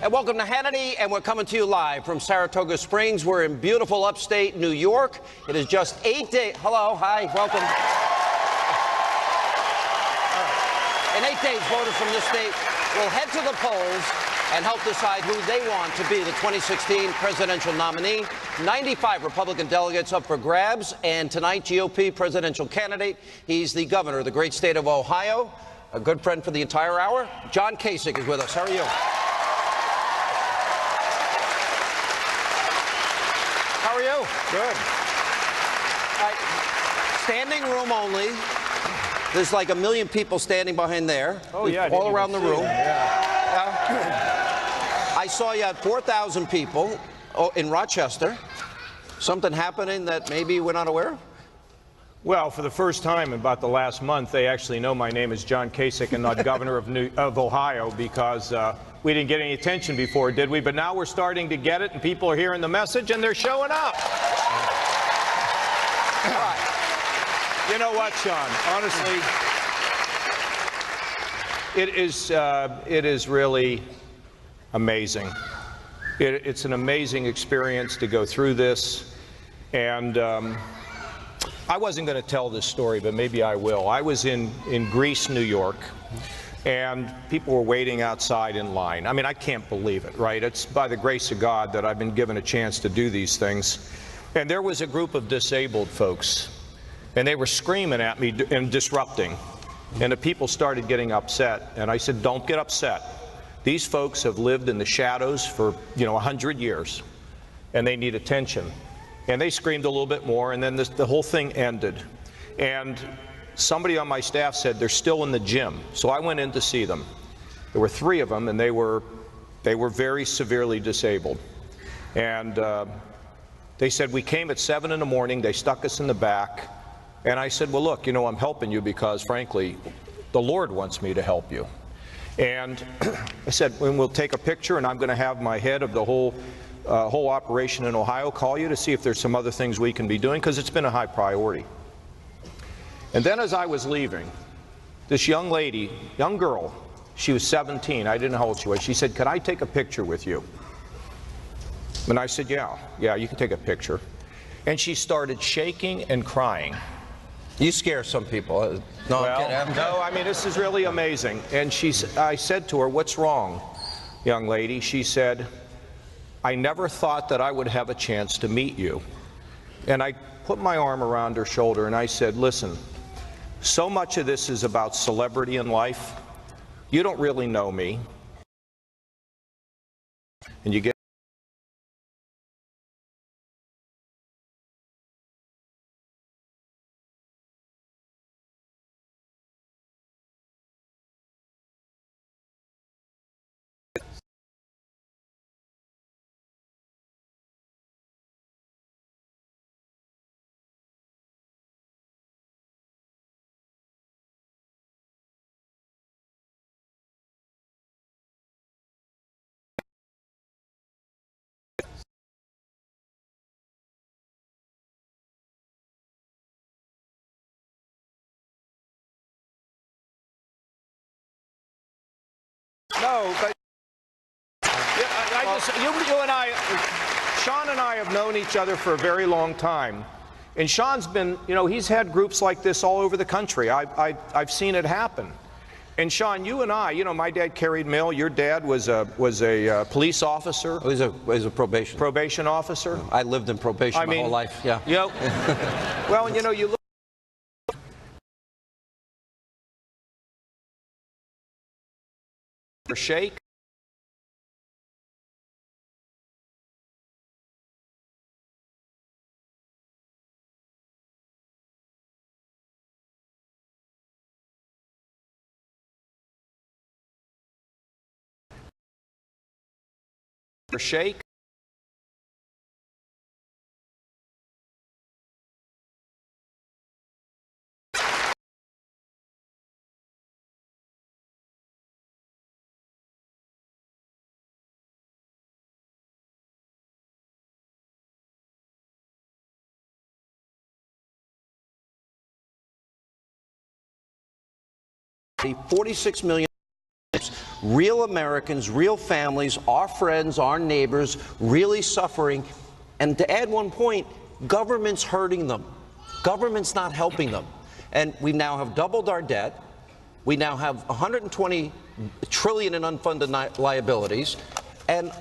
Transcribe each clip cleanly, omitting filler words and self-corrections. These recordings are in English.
And welcome to Hannity, and we're coming to you live from Saratoga Springs. We're in beautiful upstate New York. It is just 8 days. Hello, hi, welcome. In 8 days, voters from this state will head to the polls and help decide who they want to be the 2016 presidential nominee. 95 Republican delegates up for grabs, and tonight, GOP presidential candidate. He's the governor of the great state of Ohio. A good friend for the entire hour. John Kasich is with us. How are you? How are you? Good. All right. Standing room only. There's like 1 million people standing behind there. Oh, yeah. All around the room. Yeah. I saw you had 4,000 people in Rochester. Something happening that maybe we're not aware of? Well, for the first time in about the last month, they actually know my name is John Kasich and not governor of Ohio, because we didn't get any attention before, did we? But now we're starting to get it, and people are hearing the message, and they're showing up. All right. You know what, Sean? Honestly, it is really amazing. It's an amazing experience to go through this, and I wasn't going to tell this story, but maybe I will. I was in Greece, New York, and people were waiting outside in line. I mean, I can't believe it, right? It's by the grace of God that I've been given a chance to do these things. And there was a group of disabled folks, and they were screaming at me and disrupting. And the people started getting upset, and I said, don't get upset. These folks have lived in the shadows for, 100 years, and they need attention. And they screamed a little bit more, and then the whole thing ended. And somebody on my staff said they're still in the gym. So I went in to see them. There were 3 of them, and they were very severely disabled. And they said, we came at 7 in the morning, they stuck us in the back. And I said, well, look, I'm helping you because, frankly, the Lord wants me to help you. And I said, we'll take a picture, and I'm going to have my head of the whole operation in Ohio call you to see if there's some other things we can be doing, because it's been a high priority. And then as I was leaving, this young lady, young girl, she was 17, I didn't know how old she was, she said, could I take a picture with you? And I said, yeah, you can take a picture. And she started shaking and crying. You scare some people. No, I mean, this is really amazing. And I said to her, what's wrong, young lady? She said, I never thought that I would have a chance to meet you. And I put my arm around her shoulder and I said, listen, so much of this is about celebrity in life. You don't really know me. And you get no, but you and I, Sean and I have known each other for a very long time. And Sean's been, he's had groups like this all over the country. I've seen it happen. And Sean, you and I, my dad carried mail. Your dad was a police officer. He was a probation officer. I lived in probation my whole life. Yeah. Well, you look. Shake. Shake. $46 million real Americans, real families, our friends, our neighbors, really suffering. And to add one point, government's hurting them. Government's not helping them. And we now have doubled our debt. We now have $120 trillion in unfunded liabilities. And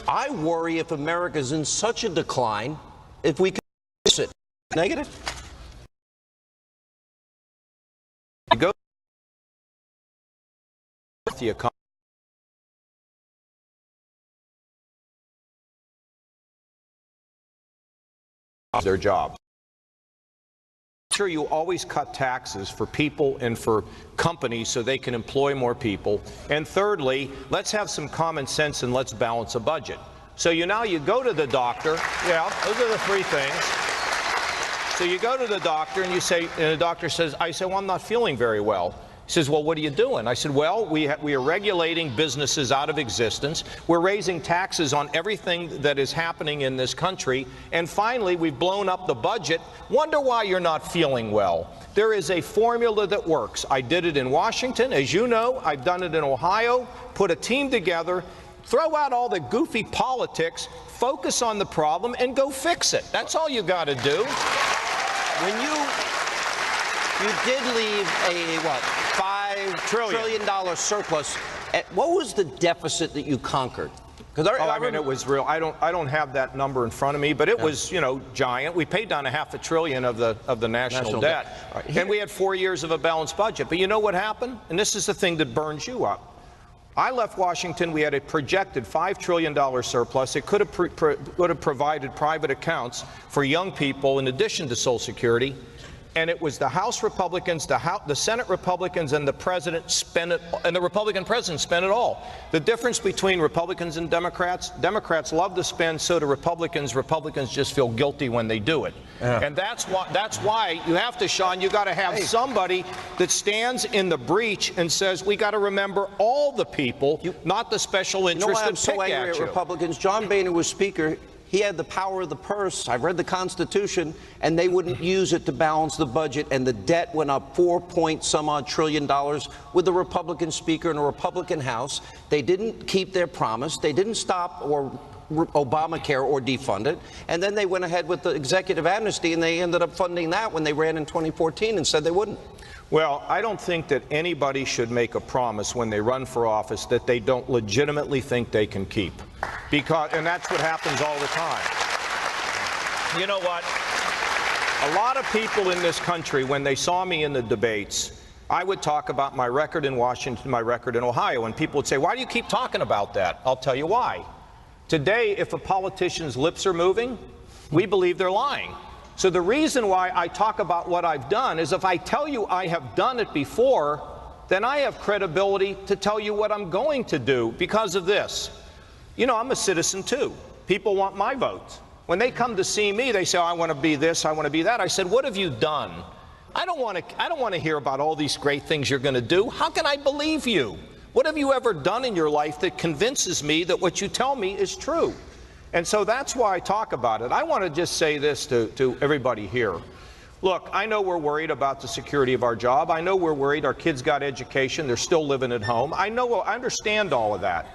I worry if America's in such a decline, if we can fix it. Negative? Go the economy. Their jobs. Sure, you always cut taxes for people and for companies so they can employ more people. And thirdly, let's have some common sense and let's balance a budget. So you go to the doctor. Yeah, those are the three things. So you go to the doctor and you say, and the doctor says, well, I'm not feeling very well. He says, well, what are you doing? I said, well, we are regulating businesses out of existence. We're raising taxes on everything that is happening in this country. And finally, we've blown up the budget. Wonder why you're not feeling well. There is a formula that works. I did it in Washington. As you know, I've done it in Ohio. Put a team together. Throw out all the goofy politics. Focus on the problem and go fix it. That's all you got to do. When you did leave a, what, $5 trillion surplus. What was the deficit that you conquered? Because I mean, it was real. I don't have that number in front of me, but it was, giant. We paid down $500 billion of the national debt. Right. And we had 4 years of a balanced budget. But you know what happened? And this is the thing that burns you up. I left Washington. We had a projected $5 trillion surplus. It could have provided private accounts for young people in addition to Social Security. And it was the House Republicans, the Senate Republicans, and the President spent it, and the Republican President spent it all. The difference between Republicans and Democrats love to spend, so do Republicans. Republicans just feel guilty when they do it. Yeah. And that's why you have to, Sean, you got to have somebody that stands in the breach and says, we got to remember all the people, not the special interests that pick at you. At Republicans. John Boehner was Speaker. He had the power of the purse. I've read the Constitution, and they wouldn't use it to balance the budget, and the debt went up $4-point-some-odd trillion with the Republican Speaker and a Republican House. They didn't keep their promise. They didn't stop Obamacare or defund it, and then they went ahead with the executive amnesty, and they ended up funding that when they ran in 2014 and said they wouldn't. Well, I don't think that anybody should make a promise when they run for office that they don't legitimately think they can keep. And that's what happens all the time. You know what? A lot of people in this country, when they saw me in the debates, I would talk about my record in Washington, my record in Ohio, and people would say, why do you keep talking about that? I'll tell you why. Today, if a politician's lips are moving, we believe they're lying. So the reason why I talk about what I've done is if I tell you I have done it before, then I have credibility to tell you what I'm going to do because of this. You know, I'm a citizen too. People want my vote. When they come to see me, they say, oh, I want to be this, I want to be that. I said, what have you done? I don't want to hear about all these great things you're going to do. How can I believe you? What have you ever done in your life that convinces me that what you tell me is true? And so that's why I talk about it. I want to just say this to everybody here. Look, I know we're worried about the security of our job. I know we're worried our kids got education. They're still living at home. I understand all of that.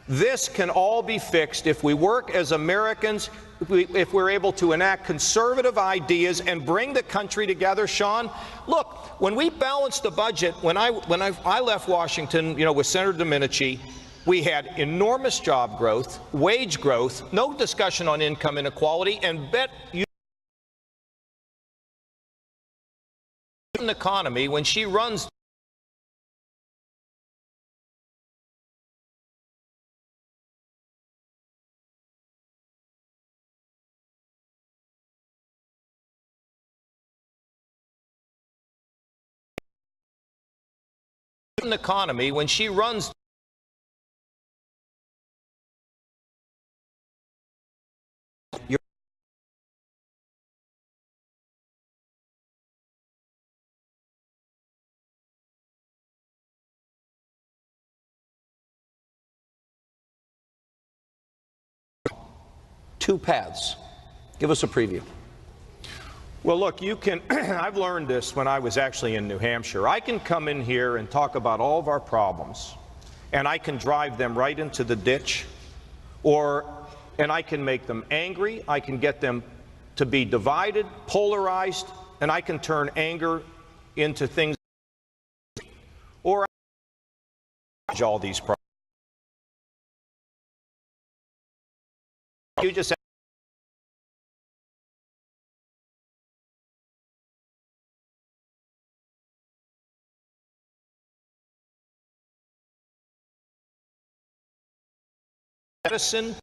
This can all be fixed if we work as Americans, if we're able to enact conservative ideas and bring the country together. Sean, look, when we balanced the budget, when I left Washington, with Senator Domenici, we had enormous job growth, wage growth, no discussion on income inequality, and bet you an economy when she runs an economy when she runs two paths. Give us a preview. Well, look, you can, I've learned this when I was actually in New Hampshire. I can come in here and talk about all of our problems, and I can drive them right into the ditch, and I can make them angry, I can get them to be divided, polarized, and I can turn anger into things, or all these problems. You just medicine,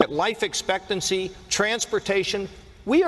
life expectancy, transportation. We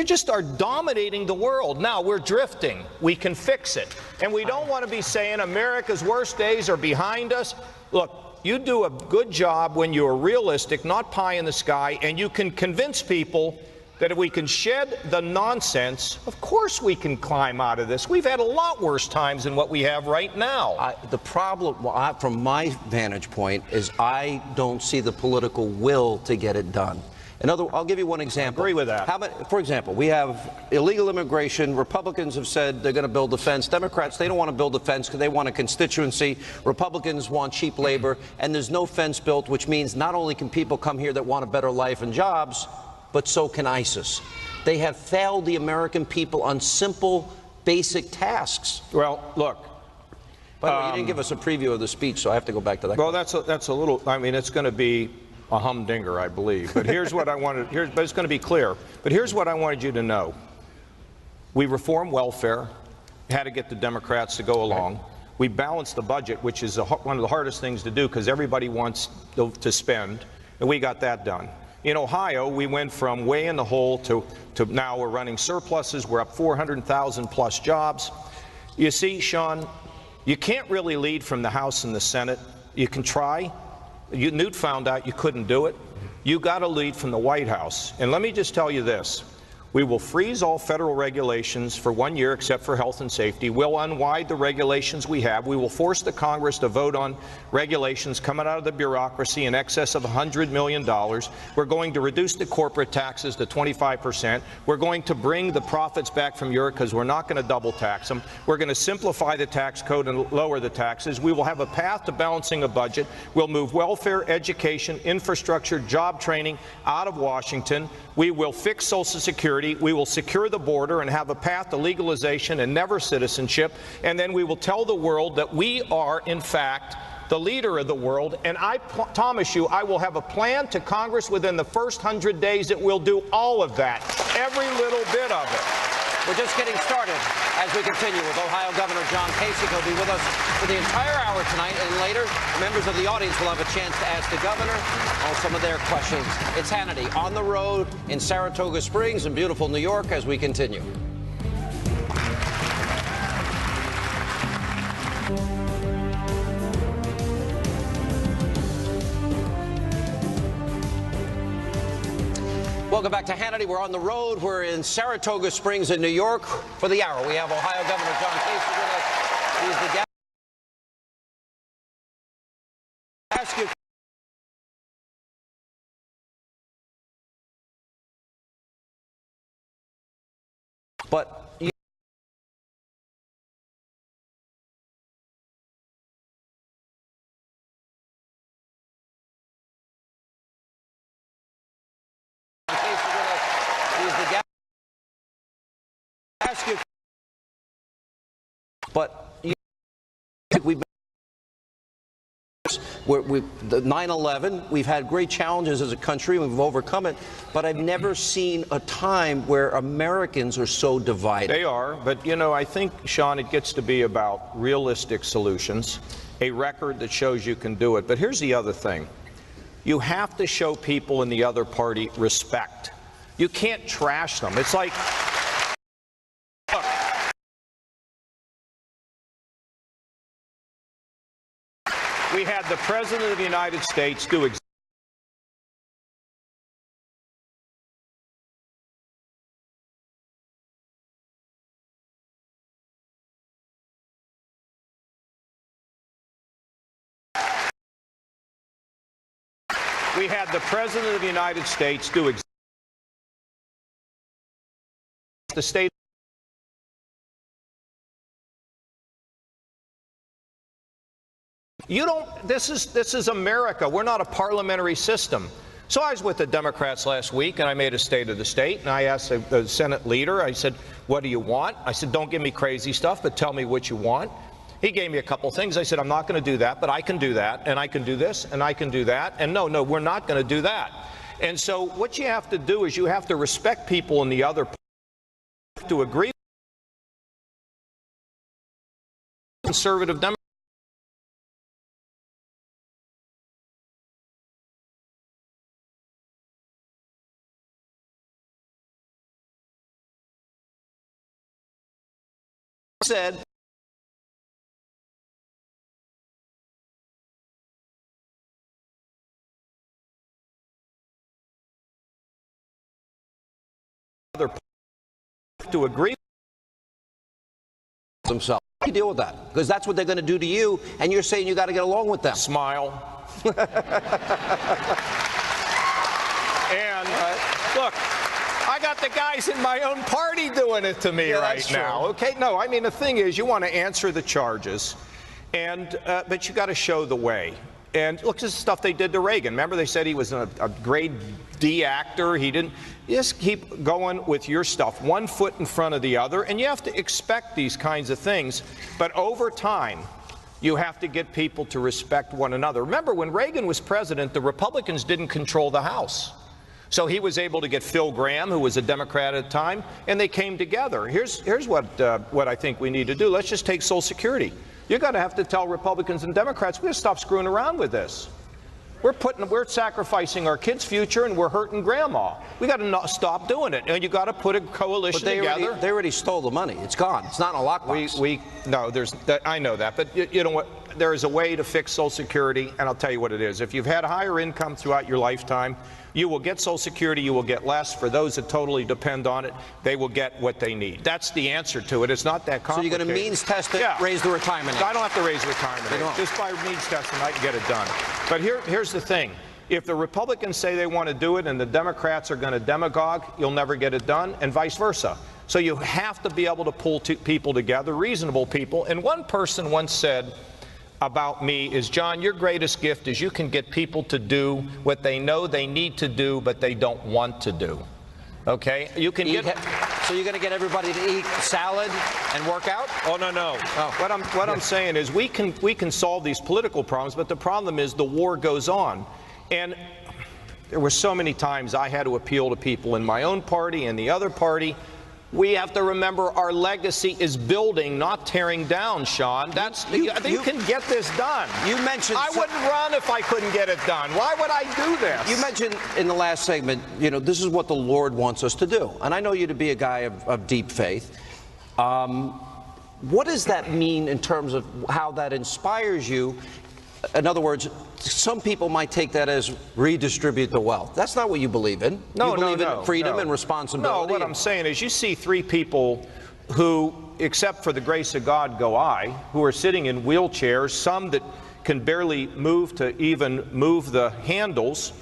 just are dominating the world. Now we're drifting. We can fix it. And we don't want to be saying America's worst days are behind us. Look, you do a good job when you're realistic, not pie in the sky, and you can convince people that if we can shed the nonsense, of course we can climb out of this. We've had a lot worse times than what we have right now. The problem, from my vantage point, is I don't see the political will to get it done. I'll give you one example. I agree with that. For example, we have illegal immigration. Republicans have said they're going to build a fence. Democrats, they don't want to build a fence because they want a constituency. Republicans want cheap labor, and there's no fence built, which means not only can people come here that want a better life and jobs, but so can ISIS. They have failed the American people on simple, basic tasks. Well, look. By the way, you didn't give us a preview of the speech, so I have to go back to that. Well, that's a little, I mean, it's going to be a humdinger, I believe. But here's what I wanted, but it's going to be clear. But here's what I wanted you to know. We reformed welfare, had to get the Democrats to go along. We balanced the budget, which is one of the hardest things to do because everybody wants to spend, and we got that done. In Ohio, we went from way in the hole to now we're running surpluses. We're up 400,000 plus jobs. You see, Sean, you can't really lead from the House and the Senate. You can try. Newt found out you couldn't do it. You got to lead from the White House. And let me just tell you this. We will freeze all federal regulations for 1 year except for health and safety. We'll unwind the regulations we have. We will force the Congress to vote on regulations coming out of the bureaucracy in excess of $100 million. We're going to reduce the corporate taxes to 25%. We're going to bring the profits back from Europe because we're not going to double tax them. We're going to simplify the tax code and lower the taxes. We will have a path to balancing a budget. We'll move welfare, education, infrastructure, job training out of Washington. We will fix Social Security. We will secure the border and have a path to legalization and never citizenship. And then we will tell the world that we are, in fact, the leader of the world. And I promise you, I will have a plan to Congress within the first 100 days that will do all of that, every little bit of it. We're just getting started as we continue with Ohio Governor John Kasich. He'll be with us for the entire hour tonight, and later, members of the audience will have a chance to ask the governor all some of their questions. It's Hannity on the road in Saratoga Springs in beautiful New York as we continue. Welcome back to Hannity. We're on the road. We're in Saratoga Springs in New York for the hour. We have Ohio Governor John Kasich with us. He's the guest. Ask you. But the 9/11, we've had great challenges as a country, we've overcome it, but I've never seen a time where Americans are so divided. They are, but you know, I think, Sean, it gets to be about realistic solutions, a record that shows you can do it. But here's the other thing. You have to show people in the other party respect. You can't trash them. It's like, look, we had the President of the United States do exactly. We had the President of the United States do exactly the state You don't, this is America. We're not a parliamentary system. So I was with the Democrats last week, and I made a State of the State, and I asked the Senate leader, I said, what do you want? I said, don't give me crazy stuff, but tell me what you want. He gave me a couple things. I said, I'm not going to do that, but I can do that, and I can do this, and I can do that, and no, we're not going to do that. And so what you have to do is you have to respect people in the other party to agree. Conservative Democrats said other to agree themselves. How do you deal with that? Because that's what they're going to do to you, and you're saying you got to get along with them. Smile. And look, I got the guys in my own party doing it to me right now. Okay, no, I mean, the thing is, you want to answer the charges, and but you got to show the way. And look, this is stuff they did to Reagan. Remember, they said he was a grade D actor. He didn't. You just keep going with your stuff, one foot in front of the other, and you have to expect these kinds of things. But over time, you have to get people to respect one another. Remember, when Reagan was president, the Republicans didn't control the House. So he was able to get Phil Gramm, who was a Democrat at the time, and they came together. Here's what I think we need to do. Let's just take Social Security. You're going to have to tell Republicans and Democrats, we're going to stop screwing around with this. We're sacrificing our kids' future, and we're hurting grandma. We got to stop doing it, and you got to put a coalition together. They already stole the money. It's gone. It's not in a lockbox. No, I know that, but you know what? There is a way to fix Social Security, and I'll tell you what it is. If you've had a higher income throughout your lifetime, you will get Social Security, you will get less. For those that totally depend on it, they will get what they need. That's the answer to it. It's not that complicated. So you're going to means test it, raise the retirement age. I don't have to raise the retirement age. Just by means testing, I can get it done. But here's the thing. If the Republicans say they want to do it and the Democrats are going to demagogue, you'll never get it done, and vice versa. So you have to be able to pull people together, reasonable people. And one person once said about me is, John, your greatest gift is you can get people to do what they know they need to do, but they don't want to do. Okay? You can So you're going to get everybody to eat salad and work out? Oh, no. Oh. What I'm saying is we can solve these political problems, but the problem is the war goes on. And there were so many times I had to appeal to people in my own party and the other party. We have to remember our legacy is building, not tearing down, Sean. You can get this done. You mentioned I wouldn't run if I couldn't get it done. Why would I do this? You mentioned in the last segment, this is what the Lord wants us to do. And I know you to be a guy of deep faith. What does that mean in terms of how that inspires you? In other words, some people might take that as redistribute the wealth. That's not what you believe in. You believe in freedom and responsibility. No, what I'm saying is you see three people who, except for the grace of God go I, who are sitting in wheelchairs, some that can barely move to even move the handles.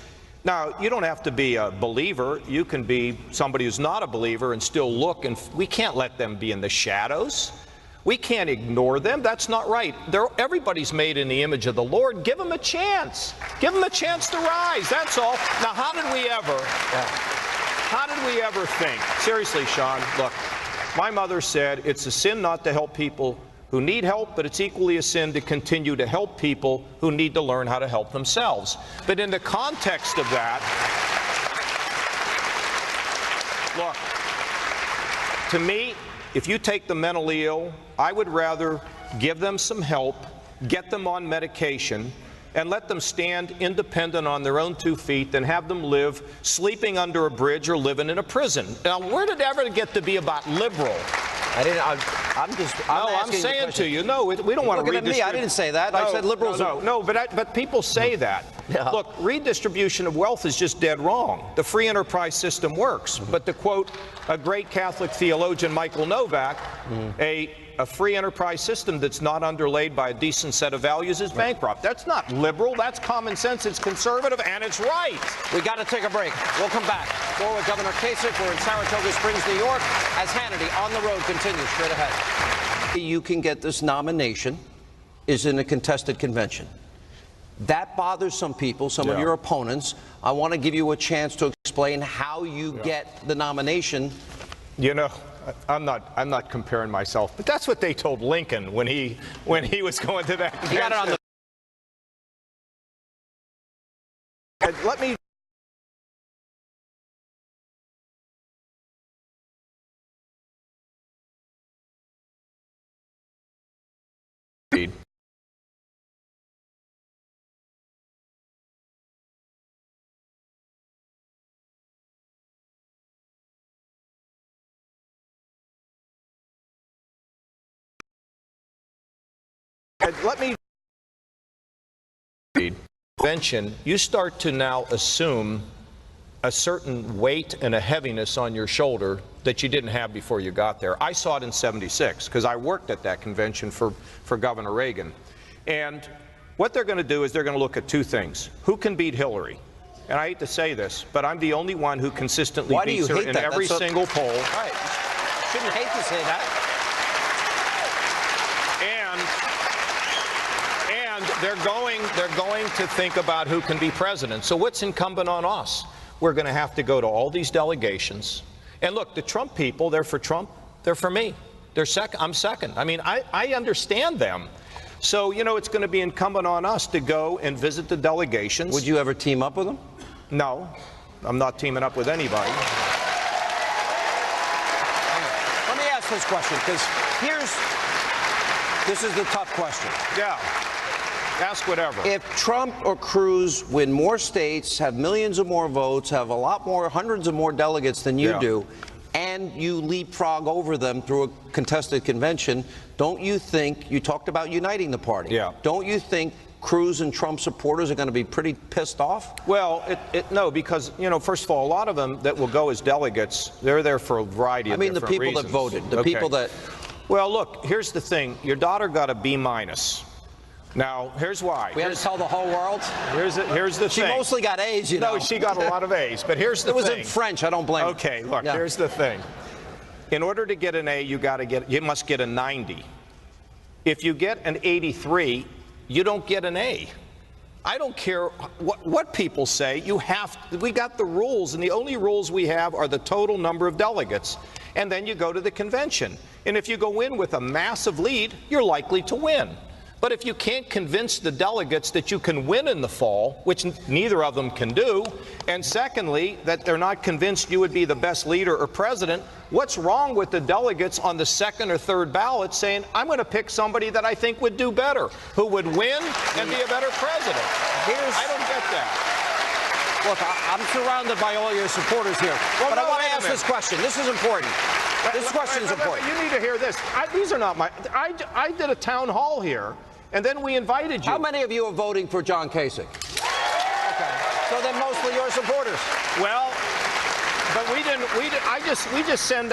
Now, you don't have to be a believer. You can be somebody who's not a believer and still look, and we can't let them be in the shadows. We can't ignore them. That's not right. Everybody's made in the image of the Lord. Give them a chance. Give them a chance to rise. That's all. Now, how did we ever think? Seriously, Sean, look, my mother said it's a sin not to help people who need help, but it's equally a sin to continue to help people who need to learn how to help themselves. But in the context of that, look, to me, if you take the mentally ill, I would rather give them some help, get them on medication, and let them stand independent on their own 2 feet than have them live sleeping under a bridge or living in a prison. Now, where did it ever get to be about liberal? I'm saying to you, no, we don't want to redistribute. I didn't say that. I said liberals. No, but people say that. Yeah. Look, redistribution of wealth is just dead wrong. The free enterprise system works. But to quote a great Catholic theologian, Michael Novak, a free enterprise system that's not underlaid by a decent set of values is bankrupt. That's not liberal. That's common sense. It's conservative, and it's right. We got to take a break. We'll come back. More with Governor Kasich. We're in Saratoga Springs, New York, as Hannity on the road continues straight ahead. You can get this nomination is in a contested convention. That bothers some people, some of your opponents. I want to give you a chance to explain how you get the nomination. You know, I'm not comparing myself, but that's what they told Lincoln when he was going to that convention. He got it on the Let me read. Let me read. Convention, you start to now assume a certain weight and a heaviness on your shoulder that you didn't have before you got there. I saw it in '76 because I worked at that convention for Governor Reagan. And what they're going to do is they're going to look at two things. Who can beat Hillary? And I hate to say this, but I'm the only one who consistently beats her in every single poll. Right. Shouldn't hate to say that. And they're going to think about who can be president. So what's incumbent on us? We're going to have to go to all these delegations. And look, the Trump people, they're for Trump, they're for me. They're second, I'm second. I mean, I understand them. So, you know, it's going to be incumbent on us to go and visit the delegations. Would you ever team up with them? No, I'm not teaming up with anybody. Let me ask this question, because this is the tough question. Yeah. Ask whatever. If Trump or Cruz win more states, have millions of more votes, have a lot more, hundreds of more delegates than you do, and you leapfrog over them through a contested convention, don't you think, you talked about uniting the party, don't you think Cruz and Trump supporters are going to be pretty pissed off? Well, no, because, you know, first of all, a lot of them that will go as delegates, they're there for a variety of different reasons. I mean, the people that voted, the people that... Well, look, here's the thing. Your daughter got a B-. Now, here's why. We had to tell the whole world? Here's the thing. She mostly got A's, you know. No, she got a lot of A's, but here's the thing. It was in French. I don't blame her. Okay, look, here's the thing. In order to get an A, you must get a 90. If you get an 83, you don't get an A. I don't care what people say. We got the rules, and the only rules we have are the total number of delegates. And then you go to the convention. And if you go in with a massive lead, you're likely to win. But if you can't convince the delegates that you can win in the fall, which neither of them can do, and secondly, that they're not convinced you would be the best leader or president, what's wrong with the delegates on the second or third ballot saying, I'm going to pick somebody that I think would do better, who would win and be a better president? I don't get that. Look, I'm surrounded by all your supporters here, but I want to ask this question. This is important. This question is important. You need to hear this. These are not my... I did a town hall here, and then we invited you. How many of you are voting for John Kasich? Okay. So they're mostly your supporters. Well, but we just send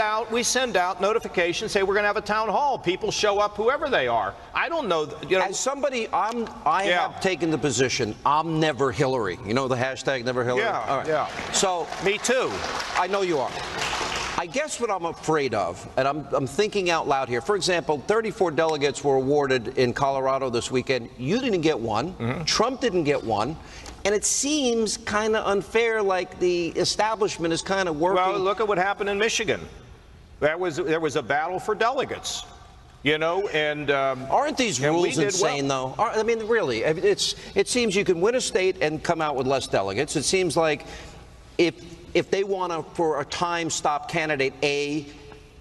out notifications, say we're going to have a town hall. People show up, whoever they are. I don't know, you know. As somebody, I have taken the position, I'm never Hillary. You know the hashtag never Hillary? Yeah, all right. So, me too. I know you are. I guess what I'm afraid of, and I'm thinking out loud here, for example, 34 delegates were awarded in Colorado this weekend. You didn't get one. Trump didn't get one. And it seems kind of unfair, like the establishment is kind of working. Well, look at what happened in Michigan. There was a battle for delegates, you know, and aren't these rules insane, though? I mean, really, it seems you can win a state and come out with less delegates. It seems like if they want to, for a time, stop candidate A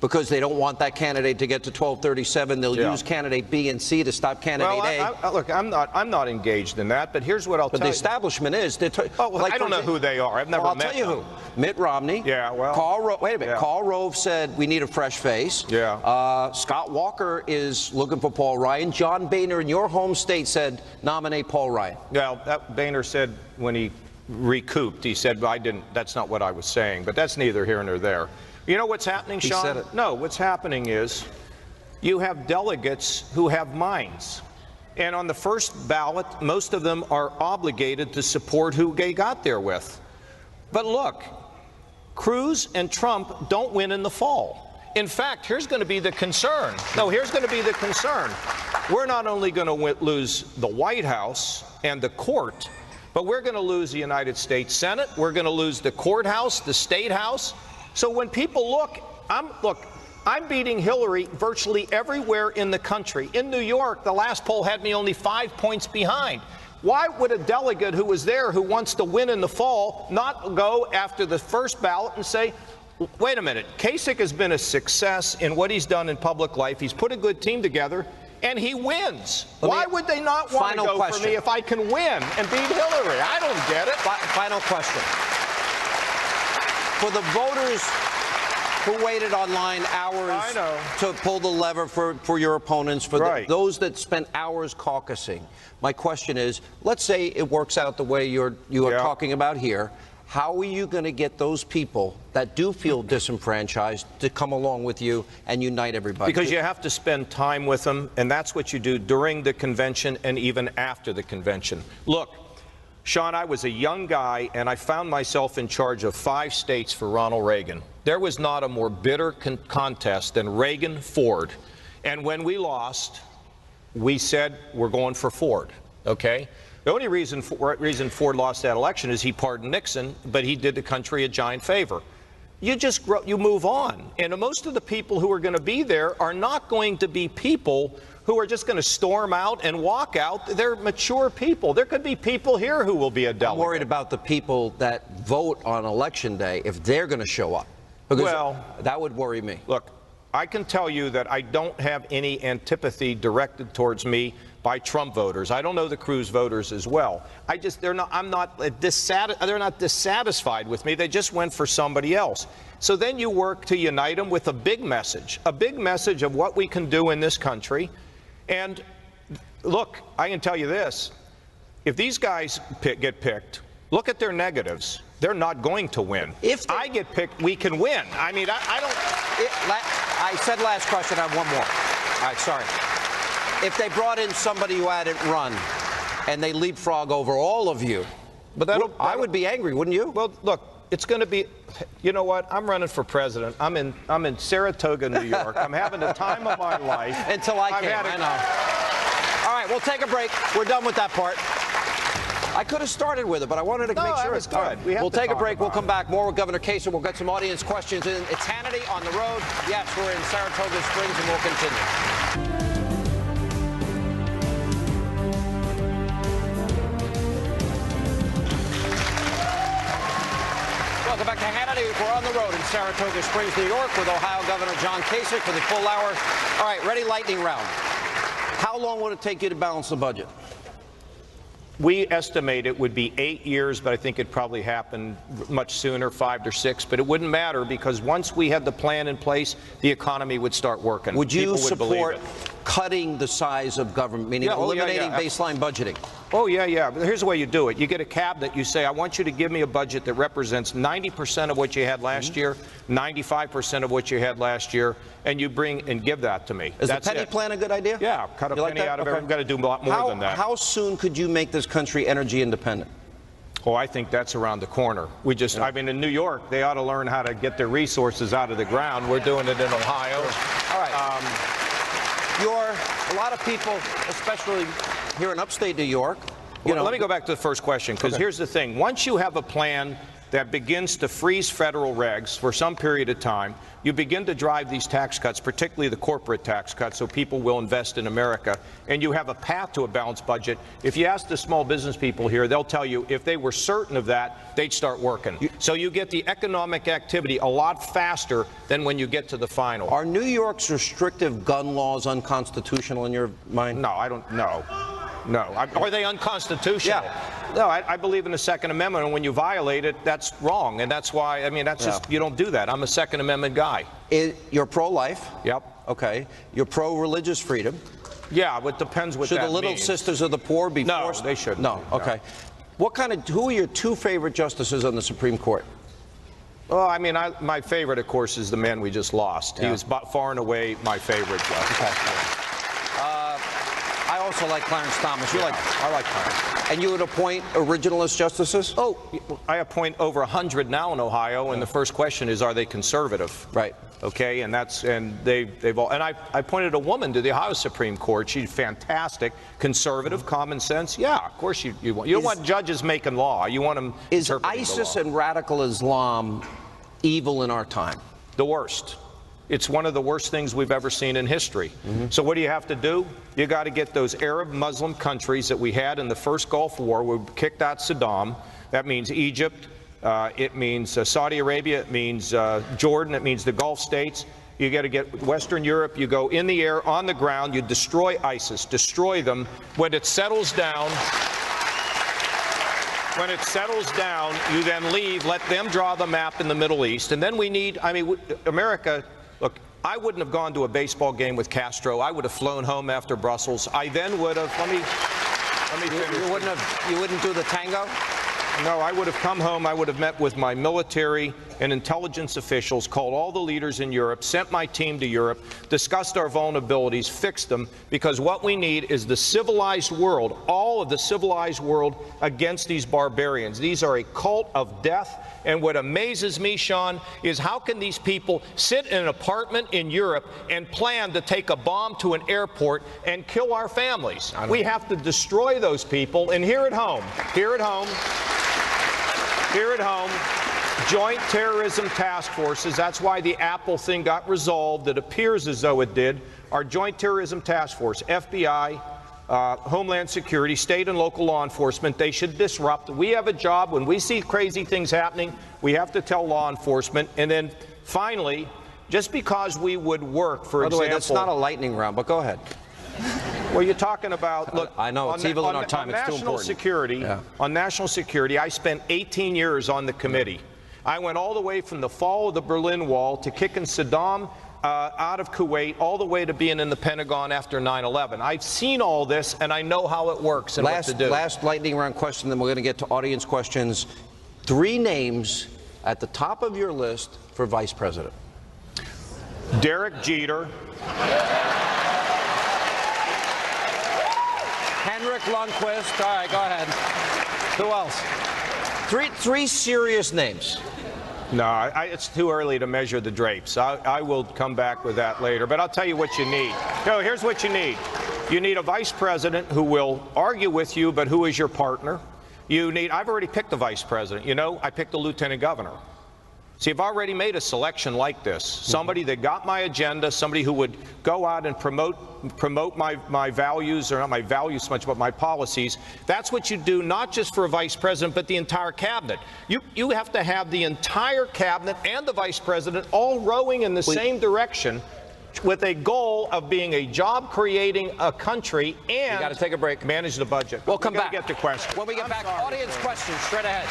because they don't want that candidate to get to 1237, they'll use candidate B and C to stop candidate A. Look, I'm not engaged in that, but here's what I'll tell you. But the establishment is. I don't know who they are. I've never met them. I'll tell you who. Mitt Romney. Yeah, well. Wait a minute. Karl Rove said we need a fresh face. Yeah. Scott Walker is looking for Paul Ryan. John Boehner in your home state said nominate Paul Ryan. Well, Boehner said when he recouped, he said, well, that's not what I was saying, but that's neither here nor there. You know what's happening, Sean? He said it. No, what's happening is you have delegates who have minds. And on the first ballot, most of them are obligated to support who they got there with. But look, Cruz and Trump don't win in the fall. In fact, here's going to be the concern. No, here's going to be the concern. we're not only going to lose the White House and the court, but we're going to lose the United States Senate. We're going to lose the courthouse, the State House. So when people look, I'm beating Hillary virtually everywhere in the country. In New York, the last poll had me only 5 points behind. Why would a delegate who was there, who wants to win in the fall, not go after the first ballot and say, wait a minute, Kasich has been a success in what he's done in public life. He's put a good team together, and he wins. Why would they not want to go for me if I can win and beat Hillary? I don't get it. Final question. For the voters who waited online hours to pull the lever for your opponents, for those that spent hours caucusing, my question is, let's say it works out the way you are talking about here. How are you going to get those people that do feel disenfranchised to come along with you and unite everybody? Because you have to spend time with them, and that's what you do during the convention and even after the convention. Look, Sean, I was a young guy, and I found myself in charge of 5 states for Ronald Reagan. There was not a more bitter contest than Reagan-Ford. And when we lost, we said we're going for Ford, okay? The only reason Ford lost that election is he pardoned Nixon, but he did the country a giant favor. You move on. And most of the people who are going to be there are not going to be people who are just going to storm out and walk out. They're mature people. There could be people here who will be a delegate. I'm worried about the people that vote on Election Day, if they're going to show up. Because that would worry me. Look, I can tell you that I don't have any antipathy directed towards me by Trump voters. I don't know the Cruz voters as well. They're not dissatisfied with me. They just went for somebody else. So then you work to unite them with a big message of what we can do in this country. And look, I can tell you this. If these guys get picked, look at their negatives. They're not going to win. If I get picked, we can win. I mean, I don't... I said last question. I have one more. All right, sorry. If they brought in somebody who hadn't run and they leapfrog over all of you, I would be angry, wouldn't you? Well, look, it's going to be... You know what? I'm running for president. I'm in Saratoga, New York. I'm having the time of my life. Until I came, I know. All right, we'll take a break. We're done with that part. I could have started with it, but I wanted to make sure it's good. We'll take a break. We'll come back. More with Governor Kasich. We'll get some audience questions in. It's Hannity on the road. Yes, we're in Saratoga Springs, and we'll continue. Welcome back to Hannity. We're on the road in Saratoga Springs, New York, with Ohio Governor John Kasich for the full hour. All right, ready, lightning round. How long would it take you to balance the budget? We estimate it would be 8 years, but I think it probably happened much sooner, 5 or 6. But it wouldn't matter, because once we had the plan in place, the economy would start working. Would you support cutting the size of government, meaning eliminating baseline budgeting? Oh, yeah. But here's the way you do it. You get a cabinet. You say, I want you to give me a budget that represents 90% of what you had last year, 95% of what you had last year, and you bring and give that to me. Is the penny plan a good idea? Yeah, cut a penny out of it. We've got to do a lot more than that. How soon could you make this country energy independent? Oh, I think that's around the corner. I mean, in New York, they ought to learn how to get their resources out of the ground. We're doing it in Ohio. All right. A lot of people, especially here in upstate New York. Let me go back to the first question, because here's the thing. Once you have a plan that begins to freeze federal regs for some period of time, you begin to drive these tax cuts, particularly the corporate tax cuts, so people will invest in America, and you have a path to a balanced budget. If you ask the small business people here, they'll tell you if they were certain of that, they'd start working. So you get the economic activity a lot faster than when you get to the final. Are New York's restrictive gun laws unconstitutional in your mind? No, I don't know. No. Are they unconstitutional? Yeah. No, I believe in the Second Amendment, and when you violate it, that's wrong. And that's why, I mean, that's just, you don't do that. I'm a Second Amendment guy. You're pro-life? Yep. Okay. You're pro-religious freedom? Yeah, but it depends what that means. Should the Little Sisters of the Poor be forced? No, they shouldn't. No, okay. Who are your 2 favorite justices on the Supreme Court? Well, I mean, my favorite, of course, is the man we just lost. Yeah. He was far and away my favorite justice. Okay. I also like Clarence Thomas. You like, I like Clarence. and you would appoint originalist justices? Oh, I appoint over 100 now in Ohio, and the first question is, are they conservative? Right. Okay, and they've all, and I appointed a woman to the Ohio Supreme Court. She's fantastic, conservative, common sense. Yeah, of course you don't want judges making law. You want them interpreting the law. Is ISIS and radical Islam evil in our time? The worst. It's one of the worst things we've ever seen in history. So what do you have to do? You got to get those Arab Muslim countries that we had in the first Gulf War. We kicked out Saddam. That means Egypt. It means Saudi Arabia. It means Jordan. It means the Gulf states. You got to get Western Europe. You go in the air, on the ground. You destroy ISIS. Destroy them. When it settles down, you then leave. Let them draw the map in the Middle East. And then we need, I mean, America. Look, I wouldn't have gone to a baseball game with Castro. I would have flown home after Brussels. I then would have, let me finish. You wouldn't do the tango? No, I would have come home. I would have met with my military and intelligence officials, called all the leaders in Europe, sent my team to Europe, discussed our vulnerabilities, fixed them, because what we need is the civilized world, all of the civilized world, against these barbarians. These are a cult of death. And what amazes me, Sean, is how can these people sit in an apartment in Europe and plan to take a bomb to an airport and kill our families? We have to destroy those people. And here at home, joint terrorism task forces, that's why the Apple thing got resolved. It appears as though it did. Our joint terrorism task force, FBI, Homeland Security, state and local law enforcement, they should disrupt. We have a job. When we see crazy things happening, we have to tell law enforcement. And then finally, just because we would work, for example. By the way, that's not a lightning round, but go ahead. Well, you're talking about, look, I know, it's evil in our time. It's too important. On national security, I spent 18 years on the committee. I went all the way from the fall of the Berlin Wall to kicking Saddam out of Kuwait, all the way to being in the Pentagon after 9/11. I've seen all this, and I know how it works and what to do. Last lightning round question, then we're going to get to audience questions. 3 names at the top of your list for vice president. Derek Jeter. Henrik Lundqvist. All right, go ahead. Who else? Three serious names. No, it's too early to measure the drapes. I will come back with that later. But I'll tell you what you need. No, here's what you need. You need a vice president who will argue with you, but who is your partner. I've already picked a vice president. You know, I picked a lieutenant governor. See, I've already made a selection like this. Somebody that got my agenda, somebody who would go out and promote my values, or not my values so much, but my policies. That's what you do, not just for a vice president, but the entire cabinet. You have to have the entire cabinet and the vice president all rowing in the same direction, with a goal of being a job-creating country and got to take a break. Manage the budget. We'll come back. Get to questions. When we get back, audience questions straight ahead.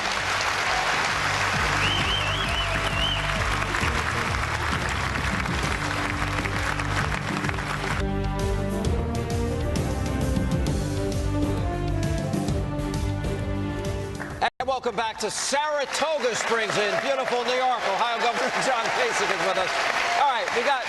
And welcome back to Saratoga Springs in beautiful New York. Ohio Governor John Kasich is with us. All right, we got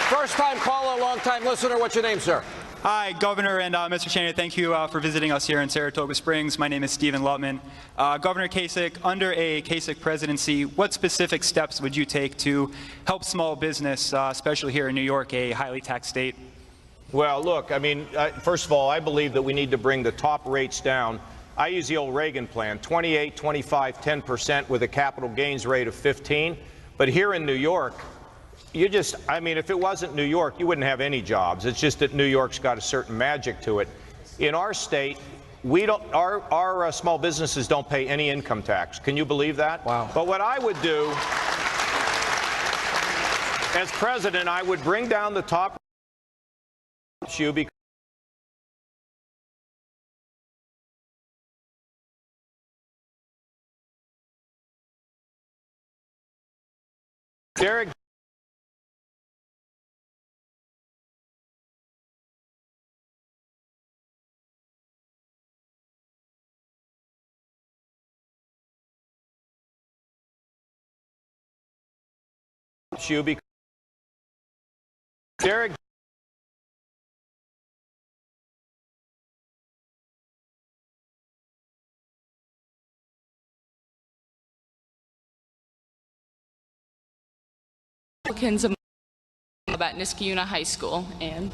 first-time caller, long-time listener. What's your name, sir? Hi, Governor and Mr. Cheney. Thank you for visiting us here in Saratoga Springs. My name is Stephen Lutman. Governor Kasich, under a Kasich presidency, what specific steps would you take to help small business, especially here in New York, a highly taxed state? Well, look, I mean, first of all, I believe that we need to bring the top rates down. I use the old Reagan plan, 28, 25, 10% with a capital gains rate of 15. But here in New York, I mean, if it wasn't New York, you wouldn't have any jobs. It's just that New York's got a certain magic to it. In our state, our small businesses don't pay any income tax. Can you believe that? Wow. But what I would do, as president, I would bring down the top issue because Derek Derek Republicans at Niskayuna High School. And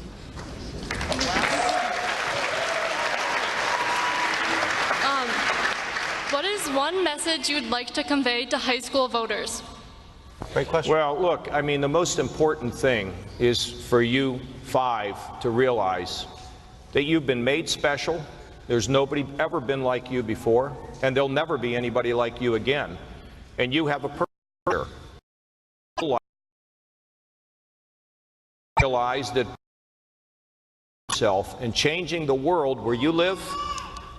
what is one message you'd like to convey to high school voters? Great question. Well, look, I mean, the most important thing is for you 5 to realize that you've been made special. There's nobody ever been like you before, and there'll never be anybody like you again. And you have a purpose here. Realize that yourself and changing the world where you live,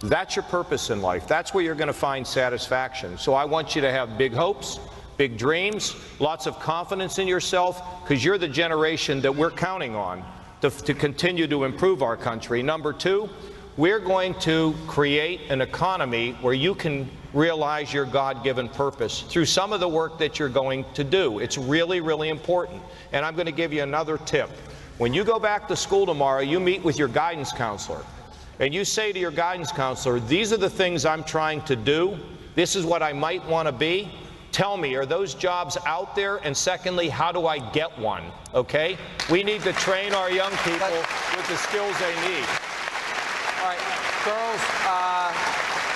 that's your purpose in life. That's where you're going to find satisfaction. So I want you to have big hopes, big dreams, lots of confidence in yourself, because you're the generation that we're counting on to continue to improve our country. Number 2, we're going to create an economy where you can realize your God-given purpose through some of the work that you're going to do. It's really, really important. And I'm going to give you another tip. When you go back to school tomorrow, you meet with your guidance counselor, and you say to your guidance counselor, these are the things I'm trying to do. This is what I might want to be. Tell me, are those jobs out there? And secondly, how do I get one? Okay? We need to train our young people with the skills they need. All right, girls,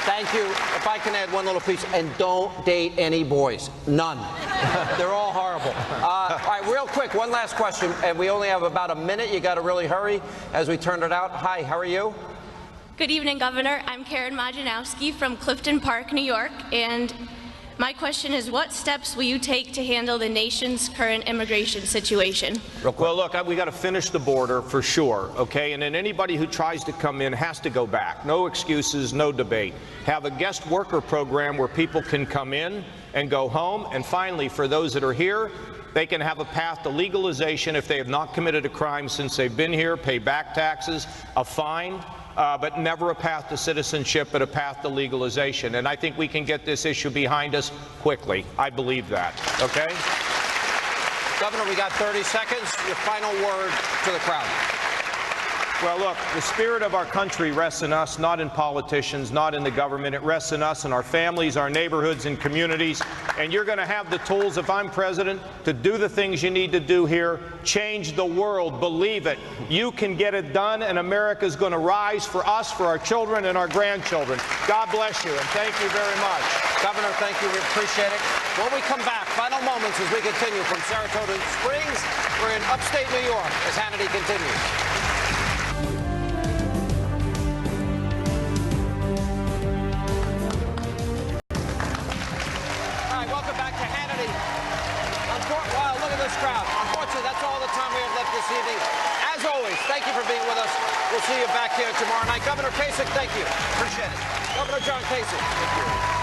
thank you. If I can add one little piece, and don't date any boys. None. They're all horrible. All right, real quick, one last question, and we only have about a minute. You got to really hurry as we turn it out. Hi, how are you? Good evening, Governor. I'm Karen Majanowski from Clifton Park, New York, and my question is, what steps will you take to handle the nation's current immigration situation? Well, look, we got to finish the border for sure, okay? And then anybody who tries to come in has to go back. No excuses, no debate. Have a guest worker program where people can come in and go home. And finally, for those that are here, they can have a path to legalization if they have not committed a crime since they've been here, pay back taxes, a fine. But never a path to citizenship, but a path to legalization. And I think we can get this issue behind us quickly. I believe that. Okay? Governor, we got 30 seconds. Your final word to the crowd. Well, look, the spirit of our country rests in us, not in politicians, not in the government. It rests in us and our families, our neighborhoods and communities. And you're going to have the tools, if I'm president, to do the things you need to do here. Change the world. Believe it. You can get it done, and America's going to rise for us, for our children and our grandchildren. God bless you, and thank you very much. Governor, thank you. We appreciate it. When we come back, final moments as we continue from Saratoga Springs. We're in upstate New York as Hannity continues. Wow, look at this crowd. Unfortunately, that's all the time we have left this evening. As always, thank you for being with us. We'll see you back here tomorrow night. Governor Kasich, thank you. Appreciate it. Governor John Kasich. Thank you.